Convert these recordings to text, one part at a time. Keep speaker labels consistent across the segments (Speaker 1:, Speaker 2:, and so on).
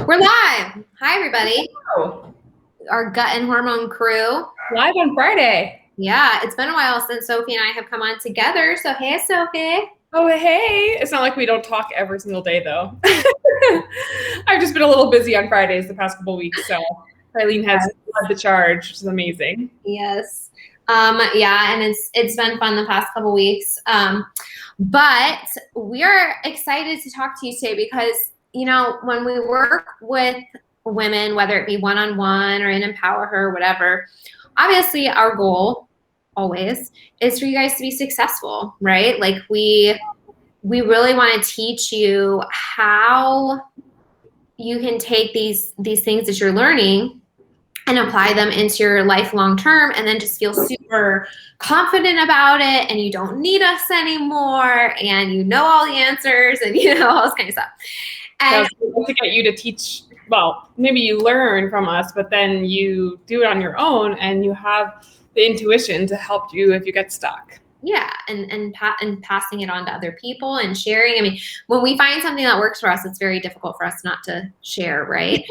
Speaker 1: We're live. Hi, everybody.
Speaker 2: Oh,
Speaker 1: Our gut and hormone crew.
Speaker 2: live on Friday.
Speaker 1: Yeah, it's been a while since Sophie and I have come on together. So, hey, Sophie.
Speaker 2: Oh, hey. It's not like we don't talk every single day, though. I've just been a little busy on Fridays the past couple weeks, so Eileen has led the charge, which is amazing.
Speaker 1: Yes. Yeah, and it's been fun the past couple weeks. But we are excited to talk to you today because, when we work with women, whether it be one-on-one or in Empower Her or whatever, obviously our goal always is for you guys to be successful, right? Like we really want to teach you how you can take these things that you're learning and apply them into your life long term, and then just feel super confident about it, and you don't need us anymore, and you know all the answers, and all this kind of stuff. And
Speaker 2: to get you to teach, well, maybe you learn from us, but then you do it on your own, and you have the intuition to help you if you get stuck.
Speaker 1: Yeah, and passing it on to other people and sharing. I mean, when we find something that works for us, it's very difficult for us not to share, right?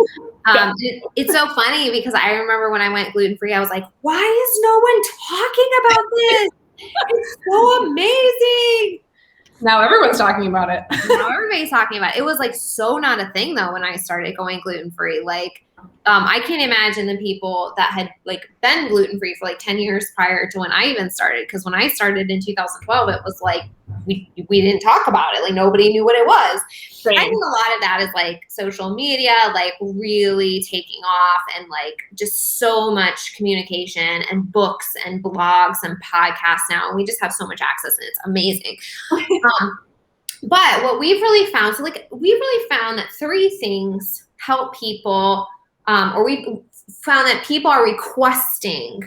Speaker 1: It's so funny because I remember when I went gluten-free, I was like, why is no one talking about this? It's so amazing.
Speaker 2: Now everyone's talking about it.
Speaker 1: Now everybody's talking about it. It was like so not a thing though when I started going gluten-free. Like, I can't imagine the people that had like been gluten-free for like 10 years prior to when I even started. Because when I started in 2012, it was like we didn't talk about it. Like nobody knew what it was.
Speaker 2: Same.
Speaker 1: I think a lot of that is like social media, like really taking off, and like just so much communication and books and blogs and podcasts now. And we just have so much access, and it's amazing. But what we've really found, that 3 things help people, or we found that people are requesting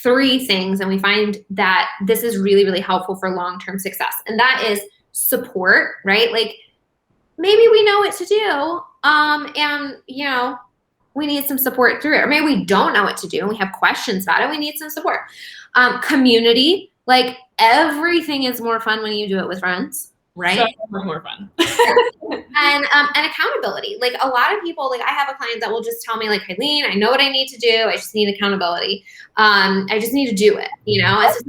Speaker 1: 3 things, and we find that this is really, really helpful for long-term success. And that is support, right? Like maybe we know what to do, and we need some support through it. Or maybe we don't know what to do and we have questions about it. We need some support. Community, like everything is more fun when you do it with friends. Right?
Speaker 2: So much more fun.
Speaker 1: And accountability. Like a lot of people, like I have a client that will just tell me like, Eileen, I know what I need to do. I just need accountability. I just need to do it. It's just,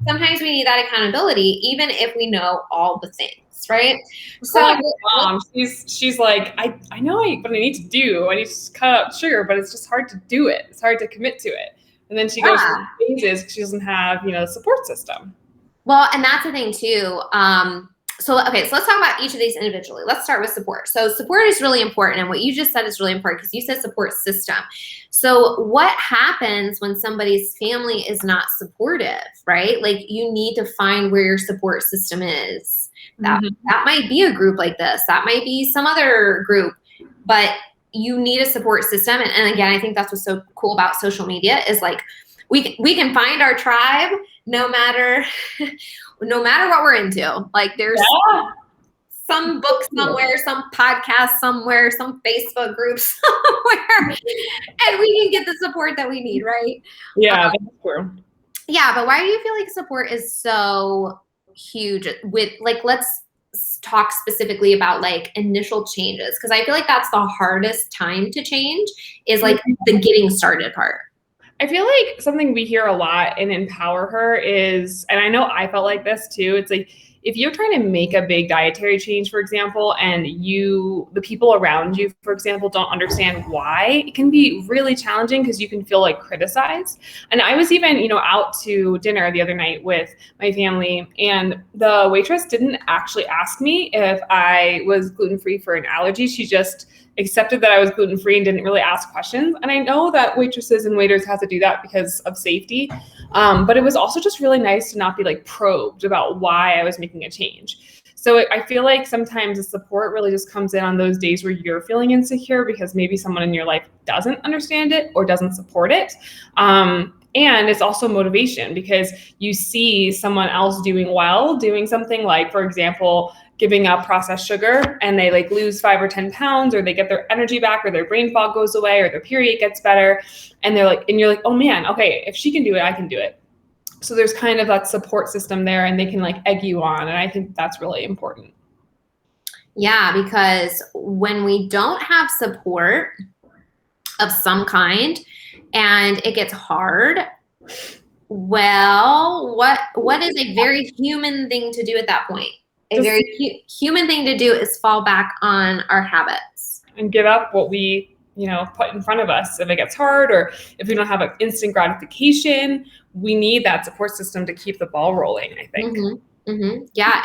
Speaker 1: sometimes we need that accountability, even if we know all the things, right?
Speaker 2: So like mom, she's like, I know what I need to do. I need to cut out sugar, but it's just hard to do it. It's hard to commit to it. And then she goes through phases because she doesn't have, a support system.
Speaker 1: Well, and that's the thing too. So let's talk about each of these individually. Let's start with support. So support is really important. And what you just said is really important because you said support system. So what happens when somebody's family is not supportive, right? Like you need to find where your support system is. That might be a group like this. That might be some other group, but you need a support system. And again, I think that's what's so cool about social media is like, we can find our tribe no matter what we're into. Like there's some book somewhere, some podcast somewhere, some Facebook group somewhere, and we can get the support that we need, right?
Speaker 2: Yeah, that's true.
Speaker 1: Yeah, but why do you feel like support is so huge with like, let's talk specifically about like initial changes, because I feel like that's the hardest time to change is like the getting started part.
Speaker 2: I feel like something we hear a lot in Empower Her is, and I know I felt like this too, it's like if you're trying to make a big dietary change, for example, and the people around you, for example, don't understand why, it can be really challenging because you can feel like criticized. And I was even, out to dinner the other night with my family, and the waitress didn't actually ask me if I was gluten-free for an allergy. She just accepted that I was gluten-free and didn't really ask questions. And I know that waitresses and waiters have to do that because of safety. But it was also just really nice to not be like probed about why I was making a change. So I feel like sometimes the support really just comes in on those days where you're feeling insecure because maybe someone in your life doesn't understand it or doesn't support it. And it's also motivation because you see someone else doing something like, for example, giving up processed sugar, and they like lose 5 or 10 pounds, or they get their energy back, or their brain fog goes away, or their period gets better. And you're like, oh man, okay, if she can do it, I can do it. So there's kind of that support system there, and they can like egg you on. And I think that's really important.
Speaker 1: Yeah, because when we don't have support of some kind and it gets hard, well, what is a very human thing to do at that point? A
Speaker 2: Just
Speaker 1: very human thing to do is fall back on our habits.
Speaker 2: and give up what we, put in front of us. If it gets hard or if we don't have an instant gratification, we need that support system to keep the ball rolling, I think.
Speaker 1: Yeah,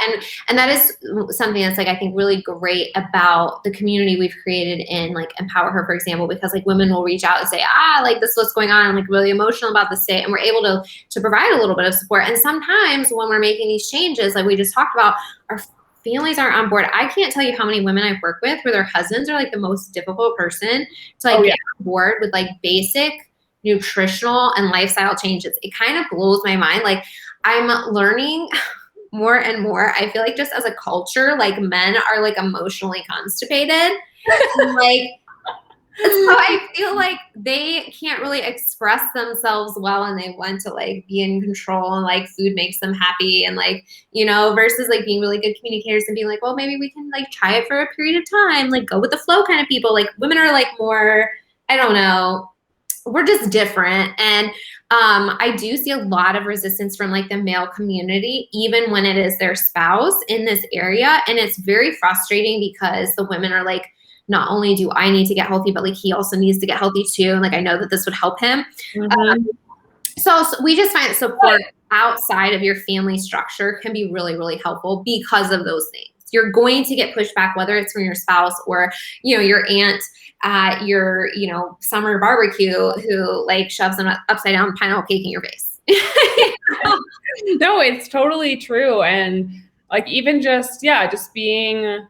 Speaker 1: and that is something that's like I think really great about the community we've created in like Empower Her, for example, because like women will reach out and say, like this is what's going on. I'm like really emotional about this state, and we're able to provide a little bit of support. And sometimes when we're making these changes, like we just talked about, our families aren't on board. I can't tell you how many women I've worked with where their husbands are like the most difficult person to like get on board with like basic nutritional and lifestyle changes. It kind of blows my mind. Like I'm learning more and more. I feel like just as a culture, like men are like emotionally constipated. And, like so I feel like they can't really express themselves well and they want to like be in control and like food makes them happy and like, versus like being really good communicators and being like, well, maybe we can like try it for a period of time, like go with the flow kind of people. Like women are like more, I don't know, we're just different. And I do see a lot of resistance from like the male community, even when it is their spouse in this area. And it's very frustrating because the women are like, not only do I need to get healthy, but like he also needs to get healthy too. And like, I know that this would help him. So we just find that support outside of your family structure can be really, really helpful because of those things. You're going to get pushback, whether it's from your spouse or, your aunt at your, summer barbecue who like shoves an upside down pineapple cake in your face.
Speaker 2: No, it's totally true. And like, even just being,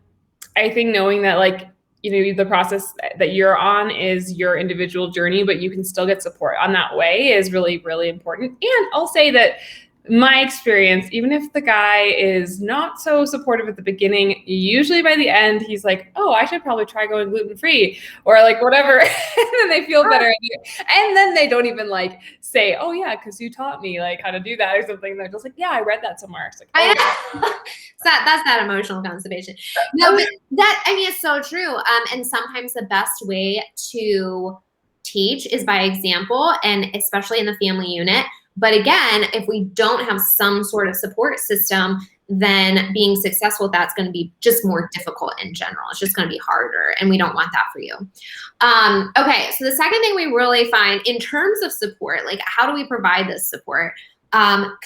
Speaker 2: I think knowing that like, the process that you're on is your individual journey, but you can still get support on that way is really, really important. And I'll say that my experience, even if the guy is not so supportive at the beginning, usually by the end, he's like, oh, I should probably try going gluten-free or like whatever. And then they feel better. And then they don't even like say, oh yeah, because you taught me like how to do that or something. They're just like, yeah, I read that somewhere. It's like, oh.
Speaker 1: That's that emotional constipation. No, but it's so true. And sometimes the best way to teach is by example, and especially in the family unit. But again, if we don't have some sort of support system, then being successful, that's going to be just more difficult in general. It's just going to be harder, and we don't want that for you. Okay, so the second thing we really find in terms of support, like how do we provide this support?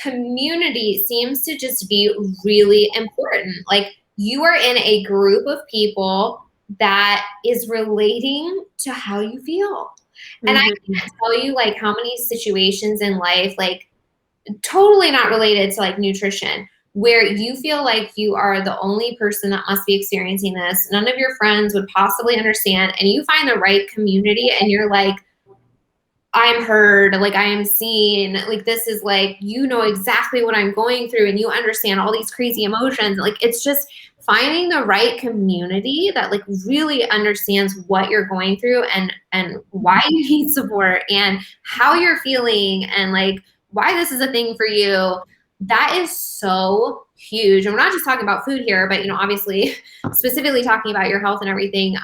Speaker 1: Community seems to just be really important. Like you are in a group of people that is relating to how you feel. And I can't tell you like how many situations in life, like totally not related to like nutrition, where you feel like you are the only person that must be experiencing this. None of your friends would possibly understand. And you find the right community and you're like, I'm heard, like I am seen, like this is like, exactly what I'm going through and you understand all these crazy emotions. Like it's just finding the right community that like really understands what you're going through and why you need support and how you're feeling and like why this is a thing for you. That is so huge. And we're not just talking about food here, but obviously specifically talking about your health and everything.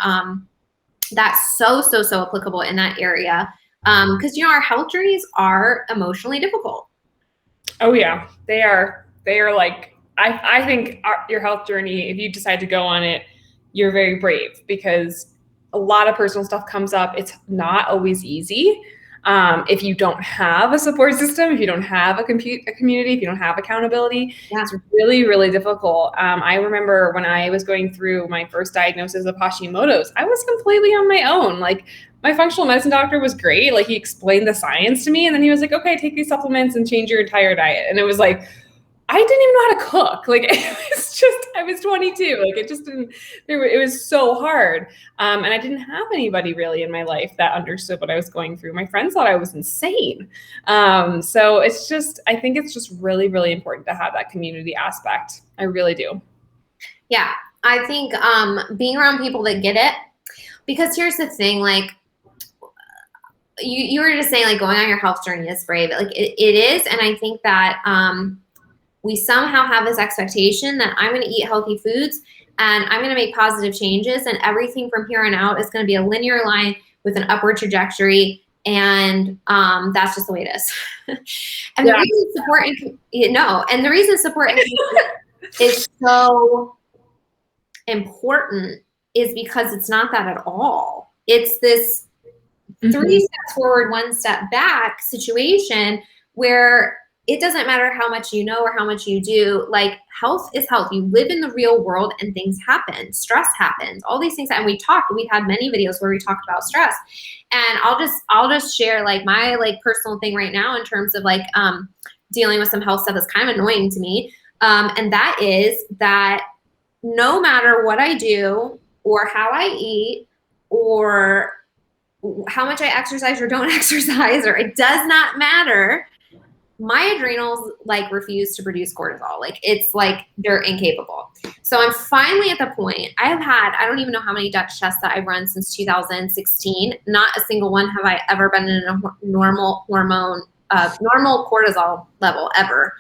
Speaker 1: That's so applicable in that area. Because our health journeys are emotionally difficult.
Speaker 2: Oh yeah, they are. They are like, I think your health journey, if you decide to go on it, you're very brave because a lot of personal stuff comes up. It's not always easy. If you don't have a support system, if you don't have a community, if you don't have accountability, it's really, really difficult. I remember when I was going through my first diagnosis of Hashimoto's, I was completely on my own. Like my functional medicine doctor was great. Like he explained the science to me and then he was like, okay, take these supplements and change your entire diet. And it was like, I didn't even know how to cook. Like I was 22. Like it was so hard. And I didn't have anybody really in my life that understood what I was going through. My friends thought I was insane. So I think it's just really, really important to have that community aspect. I really do.
Speaker 1: Yeah. I think being around people that get it, because here's the thing, like, you were just saying like going on your health journey is brave. Like it is. And I think that we somehow have this expectation that I'm going to eat healthy foods and I'm going to make positive changes, and everything from here on out is going to be a linear line with an upward trajectory. And that's just the way it is. And the reason support and the reason support is so important is because it's not that at all. It's this 3 steps forward, 1 step back situation where it doesn't matter how much you know or how much you do. Like, health is health. You live in the real world and things happen. Stress happens. All these things. And we had many videos where we talked about stress. And I'll just share like my like personal thing right now in terms of like dealing with some health stuff that's kind of annoying to me. And that is that no matter what I do or how I eat or how much I exercise or don't exercise, or it does not matter, my adrenals like refuse to produce cortisol. Like, it's like they're incapable. So I'm finally at the point. I don't even know how many Dutch tests that I've run since 2016. Not a single one have I ever been in a normal cortisol level ever.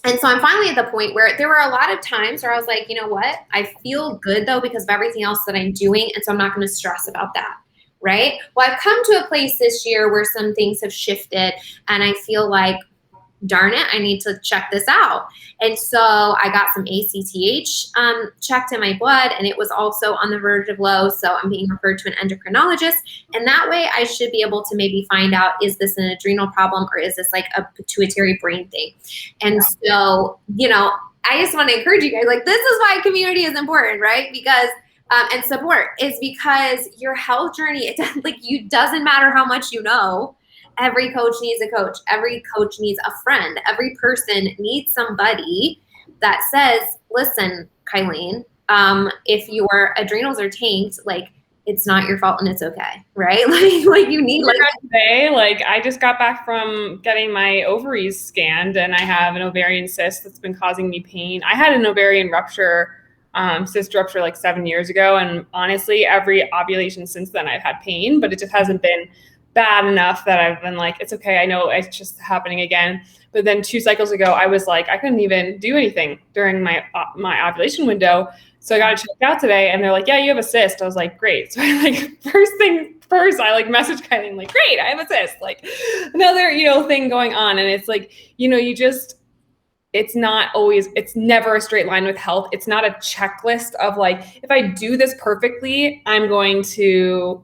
Speaker 1: And so I'm finally at the point where there were a lot of times where I was like, you know what? I feel good though because of everything else that I'm doing. And so I'm not going to stress about that. Right? Well, I've come to a place this year where some things have shifted and I feel like, darn it, I need to check this out. And so I got some ACTH checked in my blood, and it was also on the verge of low. So I'm being referred to an endocrinologist. And that way I should be able to maybe find out, is this an adrenal problem or is this like a pituitary brain thing? And so, I just want to encourage you guys, like, this is why community is important, right? Because and support is because your health journey, it doesn't matter how much you know. Every coach needs a coach. Every coach needs a friend. Every person needs somebody that says, listen, Kylene, if your adrenals are tanked, like, it's not your fault and it's okay, right? Like you need
Speaker 2: I just got back from getting my ovaries scanned, and I have an ovarian cyst that's been causing me pain. I had an ovarian rupture, cyst rupture like 7 years ago. And honestly, every ovulation since then, I've had pain, but it just hasn't been bad enough that I've been like, it's okay. I know it's just happening again. But then 2 cycles ago, I was like, I couldn't even do anything during my ovulation window. So I got it checked out today, and they're like, yeah, you have a cyst. I was like, great. So I first, I like messaged Kylie, like, great, I have a cyst. Like, another, thing going on. And it's like, it's never a straight line with health. It's not a checklist of like, if I do this perfectly, I'm going to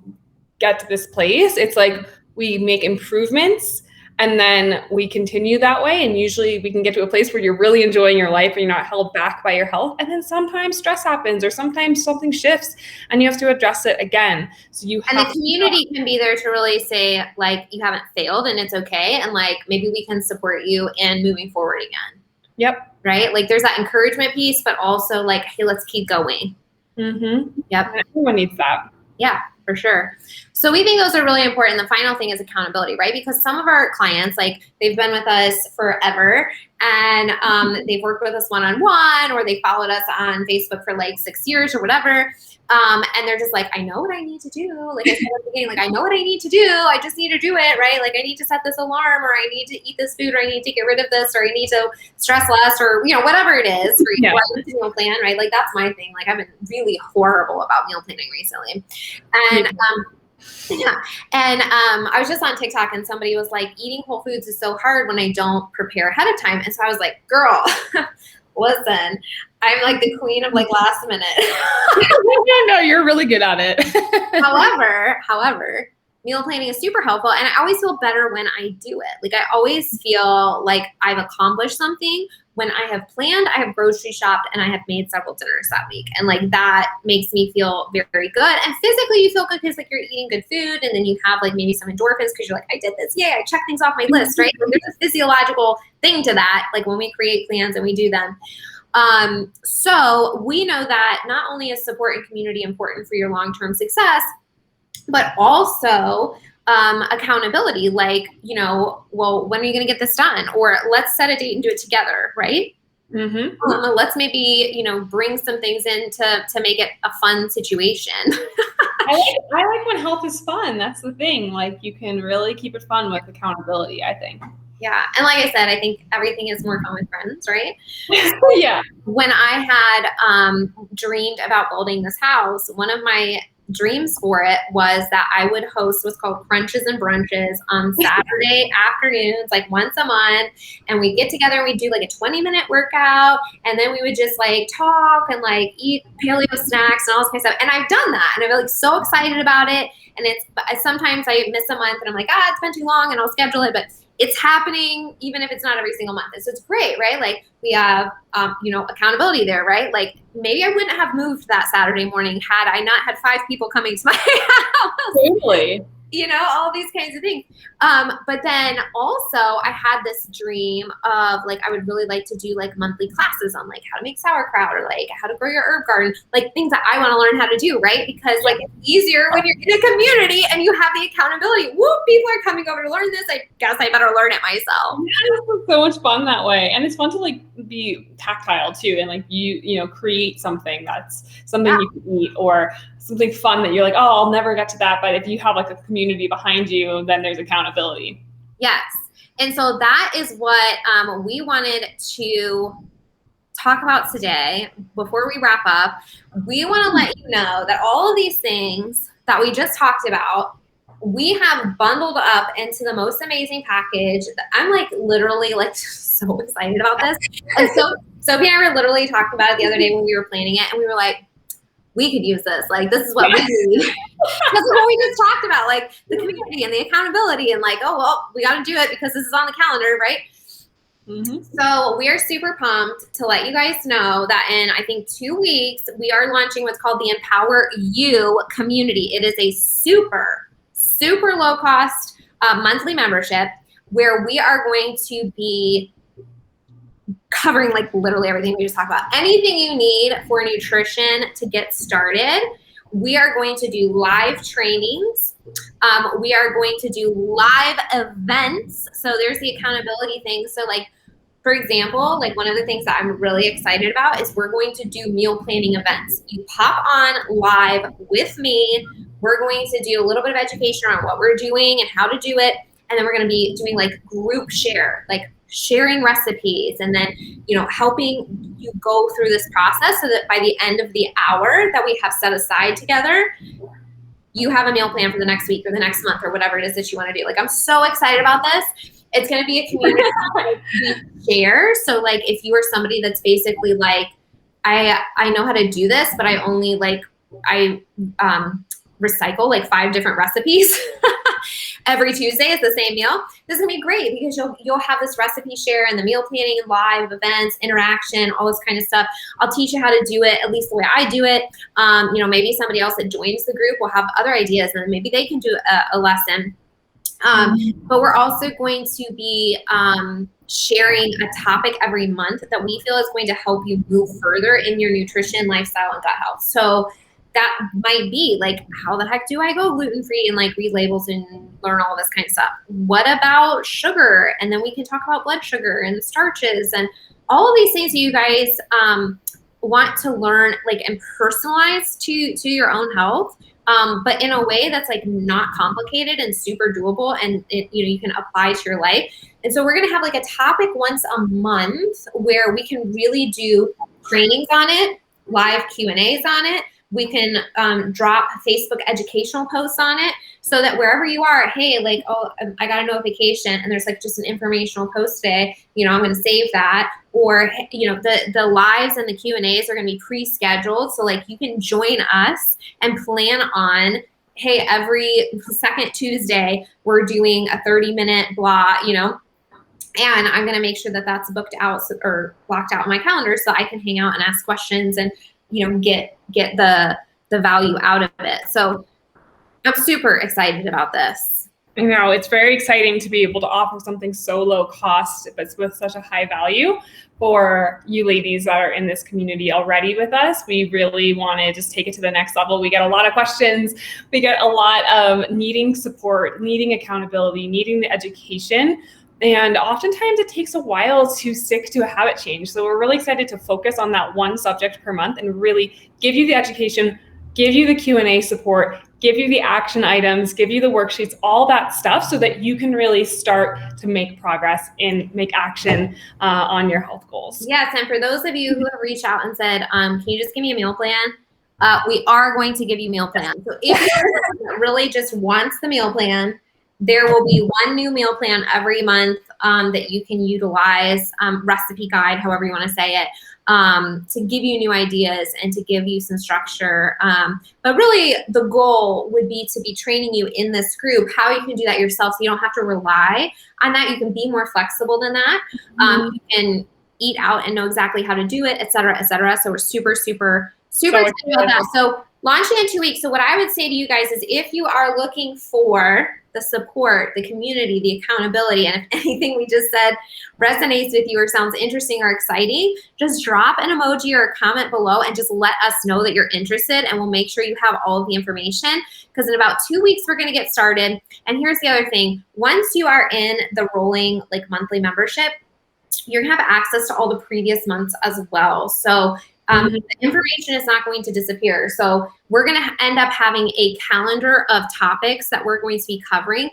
Speaker 2: get to this place. It's like we make improvements and then we continue that way. And usually we can get to a place where you're really enjoying your life and you're not held back by your health. And then sometimes stress happens or sometimes something shifts and you have to address it again. So the
Speaker 1: community can be there to really say, like, you haven't failed and it's okay. And like, maybe we can support you in moving forward again.
Speaker 2: Yep.
Speaker 1: Right? Like, there's that encouragement piece, but also like, hey, let's keep going.
Speaker 2: Mm-hmm.
Speaker 1: Yep.
Speaker 2: Everyone needs that.
Speaker 1: Yeah, for sure. So we think those are really important. The final thing is accountability, right? Because some of our clients, like, they've been with us forever and they've worked with us one-on-one, or they followed us on Facebook for like 6 years or whatever. And they're just like, I know what I need to do. Like I said at the beginning, like, I know what I need to do. I just need to do it, right? Like, I need to set this alarm, or I need to eat this food, or I need to get rid of this, or I need to stress less, or, whatever it is for you, meal plan, right? Like, that's my thing. Like, I've been really horrible about meal planning recently. And, I was just on TikTok and somebody was like, eating whole foods is so hard when I don't prepare ahead of time. And so I was like, girl, listen, I'm like the queen of like last minute.
Speaker 2: No, you're really good at it.
Speaker 1: However, meal planning is super helpful, and I always feel better when I do it. Like, I always feel like I've accomplished something when I have planned, I have grocery shopped, and I have made several dinners that week. And like, that makes me feel very, very good. And physically you feel good because like you're eating good food, and then you have like maybe some endorphins because you're like, I did this. Yay, I checked things off my list, right? Like, there's a physiological thing to that, like when we create plans and we do them. So we know that not only is support and community important for your long-term success, but also accountability, like, well, when are you going to get this done? Or let's set a date and do it together, right?
Speaker 2: Mm-hmm.
Speaker 1: Let's maybe, bring some things in to make it a fun situation.
Speaker 2: I like when health is fun. That's the thing. Like, you can really keep it fun with accountability, I think.
Speaker 1: Yeah. And like I said, I think everything is more fun with friends, right?
Speaker 2: Yeah.
Speaker 1: When I had dreamed about building this house, one of my dreams for it was that I would host what's called crunches and brunches on Saturday afternoons, like once a month. And we'd get together and we'd do like a 20-minute workout. And then we would just like talk and like eat paleo snacks and all this kind of stuff. And I've done that. And I'm like so excited about it. And sometimes I miss a month and I'm like, it's been too long and I'll schedule it. But it's happening even if it's not every single month. And so it's great, right? Like we have, accountability there, right? Like maybe I wouldn't have moved that Saturday morning had I not had 5 people coming to my house.
Speaker 2: Totally.
Speaker 1: All these kinds of things. But then also I had this dream of like, I would really like to do like monthly classes on like how to make sauerkraut or like how to grow your herb garden, like things that I want to learn how to do, right? Because like it's easier when you're in a community and you have the accountability. Whoop, people are coming over to learn this. I guess I better learn it myself.
Speaker 2: Yeah, it's so much fun that way. And it's fun to like be tactile too. And like you create something that's something you can eat or something fun that you're like, I'll never get to that. But if you have like a community behind you, then there's accountability.
Speaker 1: Yes. And so that is what we wanted to talk about today. Before we wrap up, we want to let you know that all of these things that we just talked about, we have bundled up into the most amazing package. I'm like literally like so excited about this. And so Sophie and I were literally talking about it the other day when we were planning it, and we were like, we could use this. Like, this is what we need. This is what we just talked about, like the community and the accountability and like, oh, well, we got to do it because this is on the calendar, right? Mm-hmm. So we are super pumped to let you guys know that in, I think, 2 weeks, we are launching what's called the Empower You community. It is a super, super low cost monthly membership where we are going to be covering like literally everything we just talked about. Anything you need for nutrition to get started. We are going to do live trainings. We are going to do live events. So there's the accountability thing. So like, for example, like one of the things that I'm really excited about is we're going to do meal planning events. You pop on live with me. We're going to do a little bit of education around what we're doing and how to do it. And then we're going to be doing like group share, like sharing recipes, and then, helping you go through this process so that by the end of the hour that we have set aside together, you have a meal plan for the next week or the next month or whatever it is that you want to do. Like, I'm so excited about this. It's going to be a community that we share. So like, if you are somebody that's basically like, I know how to do this, but I only recycle like 5 different recipes every Tuesday is the same meal. This is gonna be great because you'll have this recipe share and the meal planning and live events, interaction, all this kind of stuff. I'll teach you how to do it, at least the way I do it. Maybe somebody else that joins the group will have other ideas and maybe they can do a lesson. But we're also going to be sharing a topic every month that we feel is going to help you move further in your nutrition, lifestyle, and gut health. So that might be like, how the heck do I go gluten-free and like read labels and learn all this kind of stuff? What about sugar? And then we can talk about blood sugar and the starches and all of these things that you guys want to learn like and personalize to your own health, but in a way that's like not complicated and super doable, and you can apply to your life. And so we're gonna have like a topic once a month where we can really do trainings on it, live Q&As on it. We can drop Facebook educational posts on it so that wherever you are, hey, like, oh, I got a notification and there's like just an informational post today, I'm going to save that. Or, the lives and the Q&As are going to be pre-scheduled. So like you can join us and plan on, hey, every second Tuesday, we're doing a 30-minute blah, and I'm going to make sure that that's booked out or blocked out in my calendar so I can hang out and ask questions and get the value out of it. So I'm super excited about this.
Speaker 2: I know, it's very exciting to be able to offer something so low cost, but with such a high value for you ladies that are in this community already with us. We really want to just take it to the next level. We get a lot of questions. We get a lot of needing support, needing accountability, needing the education. And oftentimes it takes a while to stick to a habit change. So we're really excited to focus on that one subject per month and really give you the education give you the Q&A support, give you the action items, give you the worksheets, all that stuff so that you can really start to make progress and make action on your health goals.
Speaker 1: Yes, and for those of you who have reached out and said, can you just give me a meal plan? We are going to give you meal plans. So if you really just wants the meal plan, there will be one new meal plan every month that you can utilize, recipe guide, however you want to say it, to give you new ideas and to give you some structure. But really the goal would be to be training you in this group, how you can do that yourself so you don't have to rely on that. You can be more flexible than that. You can eat out and know exactly how to do it, et cetera, et cetera. So we're super excited about that. So launching in 2 weeks. So what I would say to you guys is if you are looking for the support, the community, the accountability, and if anything we just said resonates with you or sounds interesting or exciting, just drop an emoji or a comment below and just let us know that you're interested, and we'll make sure you have all of the information, because in about 2 weeks we're going to get started. And here's the other thing. Once you are in the rolling like monthly membership, you're going to have access to all the previous months as well. So the information is not going to disappear. So we're going to end up having a calendar of topics that we're going to be covering.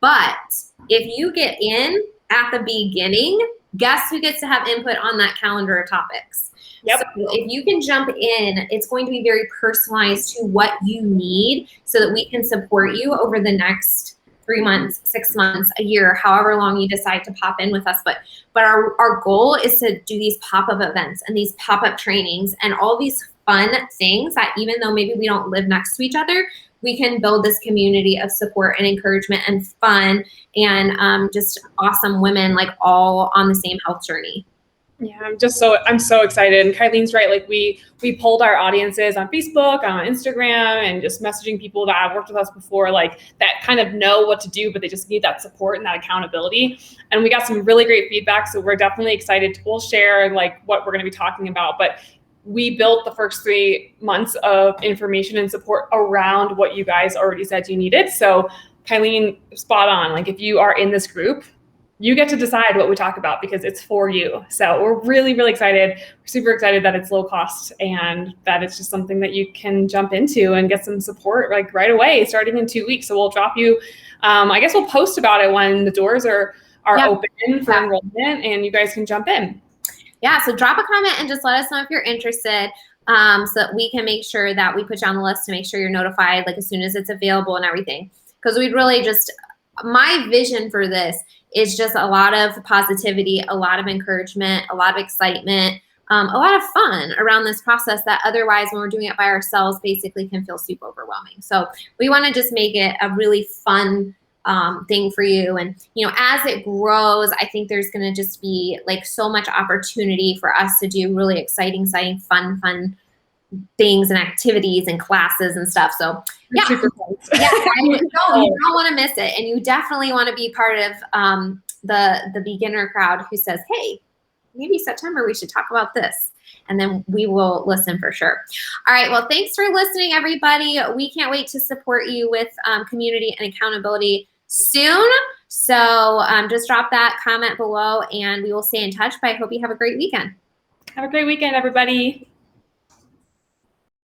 Speaker 1: But if you get in at the beginning, guess who gets to have input on that calendar of topics?
Speaker 2: Yep.
Speaker 1: So if you can jump in, it's going to be very personalized to what you need so that we can support you over the next 3 months, 6 months, a year, however long you decide to pop in with us. But our goal is to do these pop-up events and these pop-up trainings and all these fun things that even though maybe we don't live next to each other, we can build this community of support and encouragement and fun and just awesome women like all on the same health journey.
Speaker 2: Yeah, I'm so excited. And Kylene's right. Like we polled our audiences on Facebook, on Instagram, and just messaging people that have worked with us before, like that kind of know what to do, but they just need that support and that accountability. And we got some really great feedback. So we're definitely excited. We'll share like what we're going to be talking about, but we built the first 3 months of information and support around what you guys already said you needed. So Kylene, spot on. Like if you are in this group, you get to decide what we talk about because it's for you. So we're really excited. We're super excited that it's low cost and that it's just something that you can jump into and get some support like right away, starting in 2 weeks. So we'll drop you, I guess we'll post about it when the doors are open for enrollment and you guys can jump in.
Speaker 1: Yeah, so drop a comment and just let us know if you're interested so that we can make sure that we put you on the list to make sure you're notified like as soon as it's available and everything. Because we'd really just, my vision for this is just a lot of positivity, a lot of encouragement, a lot of excitement, a lot of fun around this process that otherwise when we're doing it by ourselves basically can feel super overwhelming. So we want to just make it a really fun thing for you. And, you know, as it grows, I think there's going to just be like so much opportunity for us to do really exciting, fun things and activities and classes and stuff. So yeah, you don't want to miss it. And you definitely want to be part of the beginner crowd who says, hey, maybe September we should talk about this. And then we will listen for sure. All right. Well, thanks for listening, everybody. We can't wait to support you with community and accountability soon. So just drop that comment below and we will stay in touch. But I hope you have a great weekend.
Speaker 2: Have a great weekend, everybody.